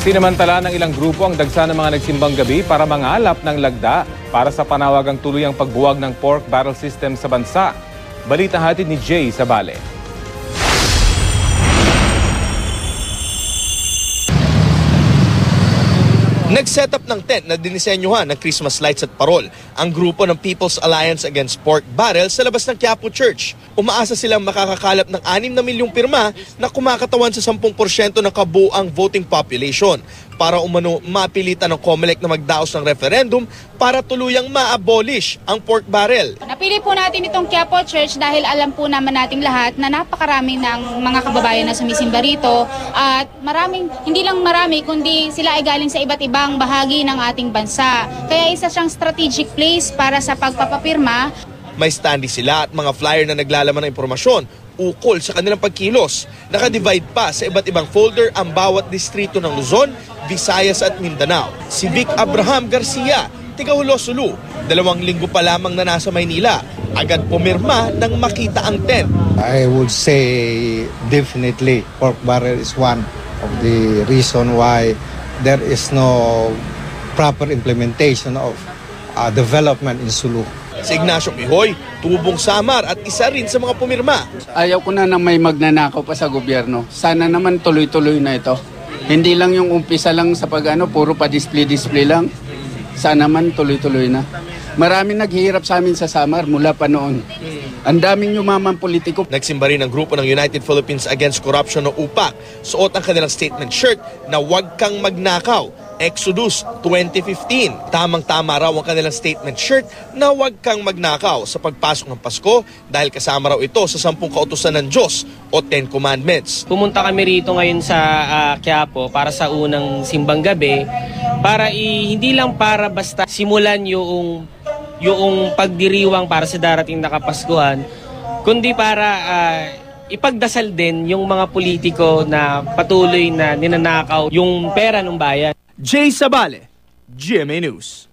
Sinamantala ng ilang grupo ang dagsa ng mga nagsimbang gabi para mangalap ng lagda para sa panawagang tuluyang pagbuwag ng pork barrel system sa bansa. Balita hatid ni Jay Sabale. Nag-set up ng tent na dinisenyuhan ng Christmas lights at parol ang grupo ng People's Alliance Against Pork Barrel sa labas ng Quiapo Church. Umaasa silang makakakalap ng 6 na milyong pirma na kumakatawan sa 10% ng kabuuang voting population para umano mapilitan ng COMELEC na magdaos ng referendum para tuluyang ma-abolish ang pork barrel. Napili po natin itong Quiapo Church dahil alam po naman nating lahat na napakarami ng mga kababayan na sumisimba rito at hindi lang marami kundi sila ay galing sa iba't ibang bahagi ng ating bansa. Kaya isa siyang strategic place para sa pagpapapirma. May standee sila at mga flyer na naglalaman ng impormasyon ukol sa kanilang pagkilos. Nakadivide pa sa iba't ibang folder ang bawat distrito ng Luzon, Visayas at Mindanao. Si Vic Abraham Garcia, tiga Hulo-Sulu, 2 linggo pa lamang na nasa Maynila. Agad pumirma nang makita ang tent. I would say definitely pork barrel is one of the reason why there is no proper implementation of development in Sulu. Si Ignacio Pihoy, tubong Samar at isa rin sa mga pumirma. Ayaw ko na may magnanakaw pa sa gobyerno. Sana naman tuloy-tuloy na ito. Hindi lang yung umpisa lang sa puro pa display lang. Sana naman tuloy-tuloy na. Maraming naghihirap sa amin sa Samar mula pa noon. Ang daming yumamang politiko. Nagsimba rin ang grupo ng United Philippines Against Corruption o UPAC. Suot ang kanilang statement shirt na "Huwag kang magnakaw", Exodus 2015. Tamang-tama raw ang kanilang statement shirt na "Huwag kang magnakaw" sa pagpasok ng Pasko dahil kasama raw ito sa 10 kautusan ng Diyos o 10 Commandments. Pumunta kami rito ngayon sa Quiapo para sa unang simbang gabi para hindi lang para basta simulan yung pagdiriwang para sa darating na Kapaskuhan, kundi para ipagdasal din yung mga politiko na patuloy na ninanakaw yung pera ng bayan. Jay Sabale, GMA News.